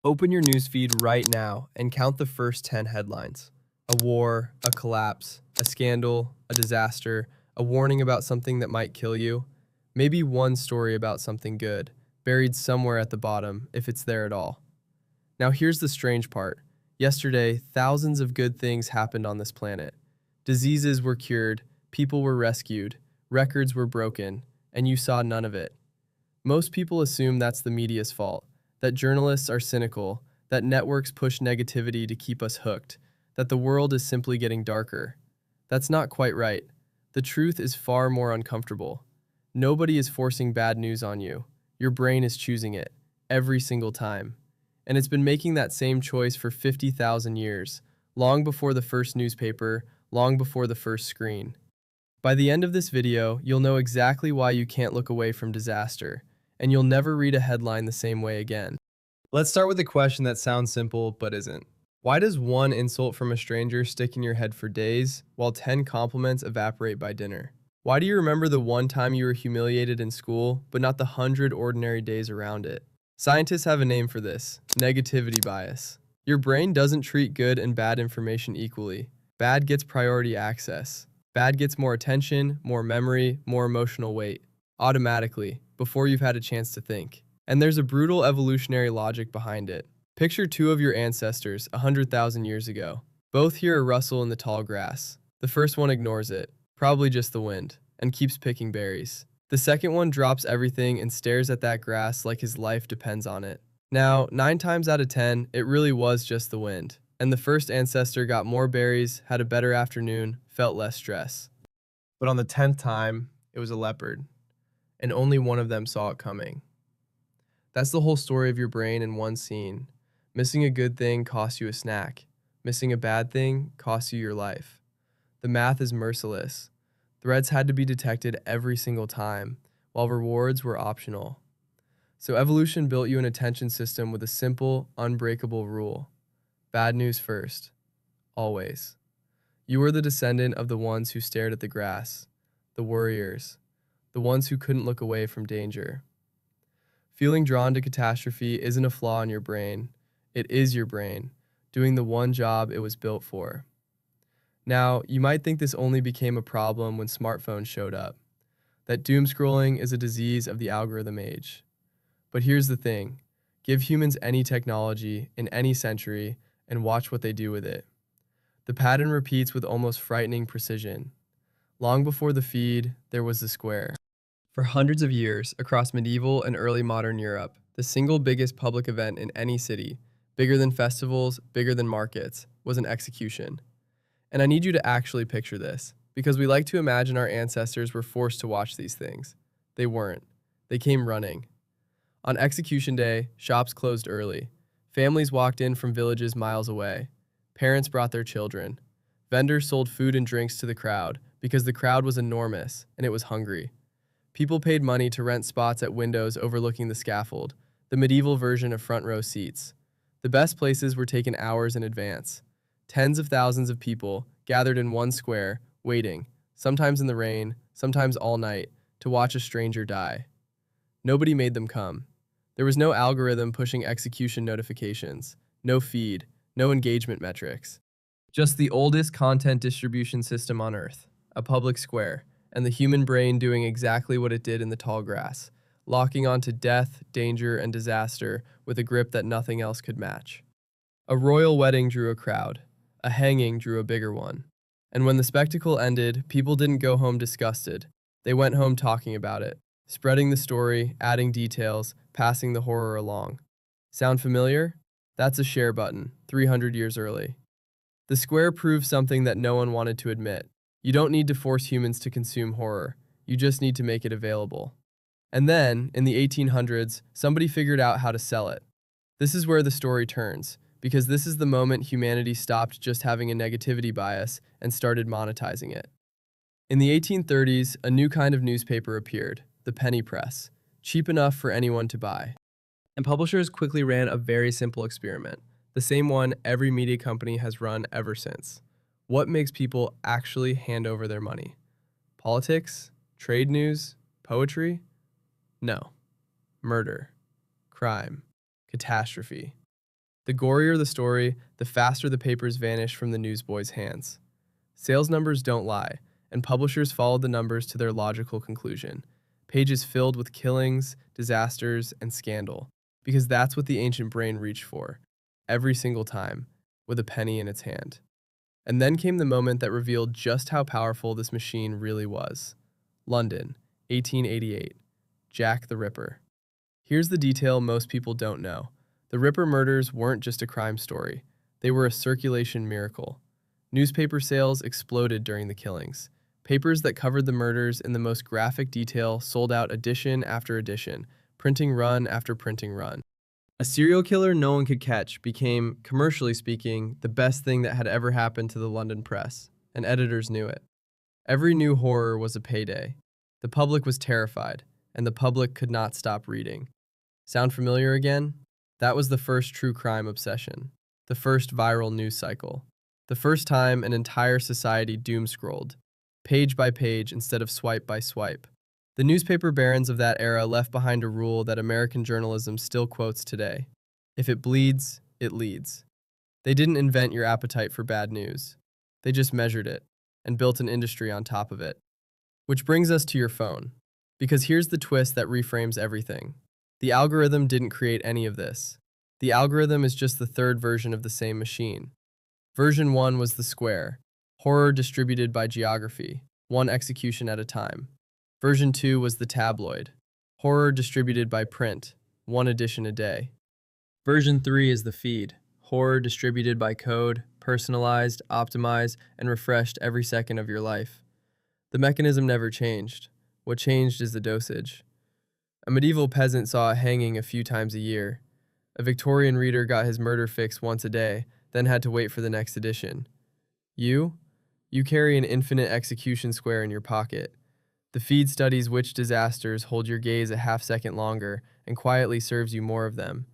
Open your newsfeed right now and count the first 10 headlines. A war, a collapse, a scandal, a disaster, a warning about something that might kill you. Maybe one story about something good, buried somewhere at the bottom, if it's there at all. Now here's the strange part. Yesterday, thousands of good things happened on this planet. Diseases were cured, people were rescued, records were broken, and you saw none of it. Most people assume that's the media's fault, that journalists are cynical, that networks push negativity to keep us hooked, that the world is simply getting darker. That's not quite right. The truth is far more uncomfortable. Nobody is forcing bad news on you. Your brain is choosing it, every single time. And it's been making that same choice for 50,000 years, long before the first newspaper, long before the first screen. By the end of this video, you'll know exactly why you can't look away from disaster, and you'll never read a headline the same way again. Let's start with a question that sounds simple but isn't. Why does one insult from a stranger stick in your head for days, while 10 compliments evaporate by dinner? Why do you remember the one time you were humiliated in school, but not the 100 ordinary days around it? Scientists have a name for this: negativity bias. Your brain doesn't treat good and bad information equally. Bad gets priority access. Bad gets more attention, more memory, more emotional weight, automatically, before you've had a chance to think. And there's a brutal evolutionary logic behind it. Picture two of your ancestors 100,000 years ago. Both hear a rustle in the tall grass. The first one ignores it, probably just the wind, and keeps picking berries. The second one drops everything and stares at that grass like his life depends on it. Now, 9 times out of 10, it really was just the wind. And the first ancestor got more berries, had a better afternoon, felt less stress. But on the 10th time, it was a leopard, and only one of them saw it coming. That's the whole story of your brain in one scene. Missing a good thing costs you a snack. Missing a bad thing costs you your life. The math is merciless. Threats had to be detected every single time, while rewards were optional. So evolution built you an attention system with a simple, unbreakable rule. Bad news first. Always. You were the descendant of the ones who stared at the grass, the worriers, the ones who couldn't look away from danger. Feeling drawn to catastrophe isn't a flaw in your brain. It is your brain, doing the one job it was built for. Now, you might think this only became a problem when smartphones showed up, that doomscrolling is a disease of the algorithm age. But here's the thing. Give humans any technology in any century and watch what they do with it. The pattern repeats with almost frightening precision. Long before the feed, there was the square. For hundreds of years, across medieval and early modern Europe, the single biggest public event in any city, bigger than festivals, bigger than markets, was an execution. And I need you to actually picture this, because we like to imagine our ancestors were forced to watch these things. They weren't. They came running. On execution day, shops closed early. Families walked in from villages miles away. Parents brought their children. Vendors sold food and drinks to the crowd, because the crowd was enormous and it was hungry. People paid money to rent spots at windows overlooking the scaffold, the medieval version of front row seats. The best places were taken hours in advance. Tens of thousands of people gathered in one square, waiting, sometimes in the rain, sometimes all night, to watch a stranger die. Nobody made them come. There was no algorithm pushing execution notifications, no feed, no engagement metrics. Just the oldest content distribution system on Earth, a public square, and the human brain doing exactly what it did in the tall grass, locking onto death, danger, and disaster with a grip that nothing else could match. A royal wedding drew a crowd. A hanging drew a bigger one. And when the spectacle ended, people didn't go home disgusted. They went home talking about it, spreading the story, adding details, passing the horror along. Sound familiar? That's a share button, 300 years early. The square proved something that no one wanted to admit. You don't need to force humans to consume horror. You just need to make it available. And then, in the 1800s, somebody figured out how to sell it. This is where the story turns, because this is the moment humanity stopped just having a negativity bias and started monetizing it. In the 1830s, a new kind of newspaper appeared, the penny press, cheap enough for anyone to buy. And publishers quickly ran a very simple experiment, the same one every media company has run ever since. What makes people actually hand over their money? Politics? Trade news? Poetry? No. Murder. Crime. Catastrophe. The gorier the story, the faster the papers vanish from the newsboys' hands. Sales numbers don't lie, and publishers followed the numbers to their logical conclusion. Pages filled with killings, disasters, and scandal, because that's what the ancient brain reached for, every single time, with a penny in its hand. And then came the moment that revealed just how powerful this machine really was. London, 1888. Jack the Ripper. Here's the detail most people don't know. The Ripper murders weren't just a crime story. They were a circulation miracle. Newspaper sales exploded during the killings. Papers that covered the murders in the most graphic detail sold out edition after edition, printing run after printing run. A serial killer no one could catch became, commercially speaking, the best thing that had ever happened to the London press, and editors knew it. Every new horror was a payday. The public was terrified, and the public could not stop reading. Sound familiar again? That was the first true crime obsession, the first viral news cycle, the first time an entire society doomscrolled, page by page instead of swipe by swipe. The newspaper barons of that era left behind a rule that American journalism still quotes today. If it bleeds, it leads. They didn't invent your appetite for bad news. They just measured it and built an industry on top of it. Which brings us to your phone. Because here's the twist that reframes everything. The algorithm didn't create any of this. The algorithm is just the third version of the same machine. Version 1 was the square, horror distributed by geography, one execution at a time. Version 2 was the tabloid, horror distributed by print, one edition a day. Version 3 is the feed, horror distributed by code, personalized, optimized, and refreshed every second of your life. The mechanism never changed. What changed is the dosage. A medieval peasant saw a hanging a few times a year. A Victorian reader got his murder fix once a day, then had to wait for the next edition. You carry an infinite execution square in your pocket. The feed studies which disasters hold your gaze a half-second longer and quietly serves you more of them.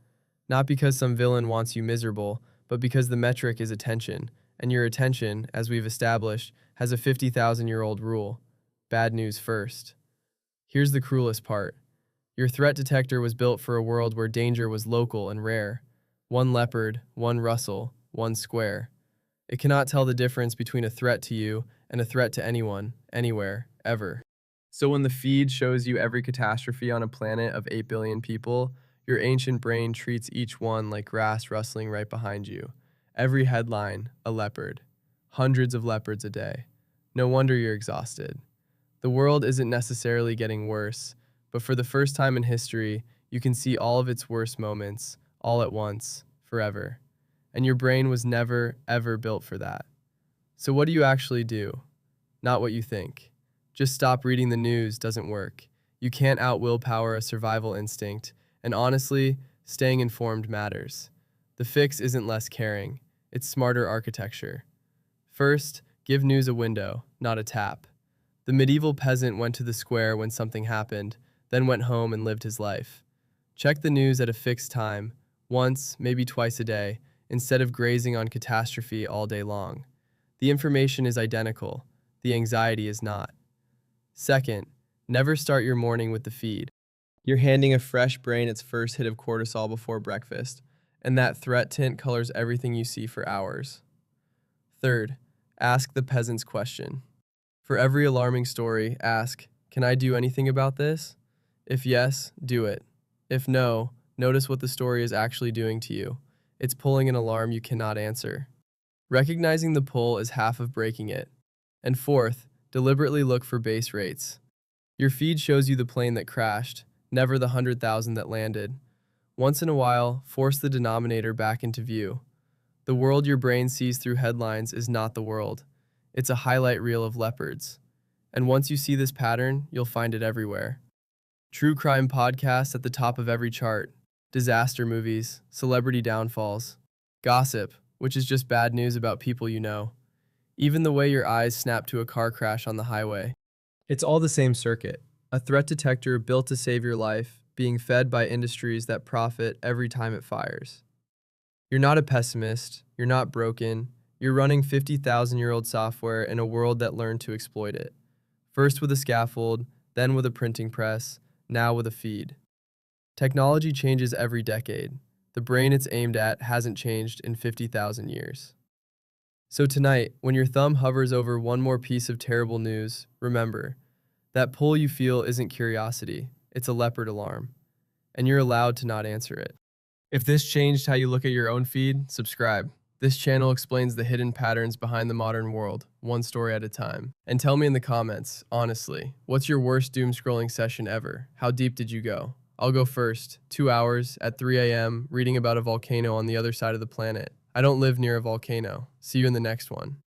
Not because some villain wants you miserable, but because the metric is attention, and your attention, as we've established, has a 50,000-year-old rule. Bad news first. Here's the cruelest part. Your threat detector was built for a world where danger was local and rare. One leopard, one Russell, one square. It cannot tell the difference between a threat to you and a threat to anyone, anywhere, ever. So when the feed shows you every catastrophe on a planet of 8 billion people, your ancient brain treats each one like grass rustling right behind you. Every headline, a leopard. Hundreds of leopards a day. No wonder you're exhausted. The world isn't necessarily getting worse, but for the first time in history, you can see all of its worst moments, all at once, forever. And your brain was never, ever built for that. So what do you actually do? Not what you think. Just stop reading the news doesn't work. You can't out-willpower a survival instinct, and honestly, staying informed matters. The fix isn't less caring, it's smarter architecture. First, give news a window, not a tap. The medieval peasant went to the square when something happened, then went home and lived his life. Check the news at a fixed time, once, maybe twice a day, instead of grazing on catastrophe all day long. The information is identical, the anxiety is not. Second, never start your morning with the feed. You're handing a fresh brain its first hit of cortisol before breakfast, and that threat tint colors everything you see for hours. Third, ask the peasant's question. For every alarming story, ask, "Can I do anything about this?" If yes, do it. If no, notice what the story is actually doing to you. It's pulling an alarm you cannot answer. Recognizing the pull is half of breaking it. And fourth, deliberately look for base rates. Your feed shows you the plane that crashed, never the 100,000 that landed. Once in a while, force the denominator back into view. The world your brain sees through headlines is not the world. It's a highlight reel of leopards. And once you see this pattern, you'll find it everywhere. True crime podcasts at the top of every chart. Disaster movies, celebrity downfalls. Gossip, which is just bad news about people you know. Even the way your eyes snap to a car crash on the highway. It's all the same circuit. A threat detector built to save your life, being fed by industries that profit every time it fires. You're not a pessimist. You're not broken. You're running 50,000-year-old software in a world that learned to exploit it. First with a scaffold, then with a printing press, now with a feed. Technology changes every decade. The brain it's aimed at hasn't changed in 50,000 years. So tonight, when your thumb hovers over one more piece of terrible news, remember, that pull you feel isn't curiosity, it's a leopard alarm, and you're allowed to not answer it. If this changed how you look at your own feed, subscribe. This channel explains the hidden patterns behind the modern world, one story at a time. And tell me in the comments, honestly, what's your worst doom scrolling session ever? How deep did you go? I'll go first. 2 hours at 3 a.m. reading about a volcano on the other side of the planet. I don't live near a volcano. See you in the next one.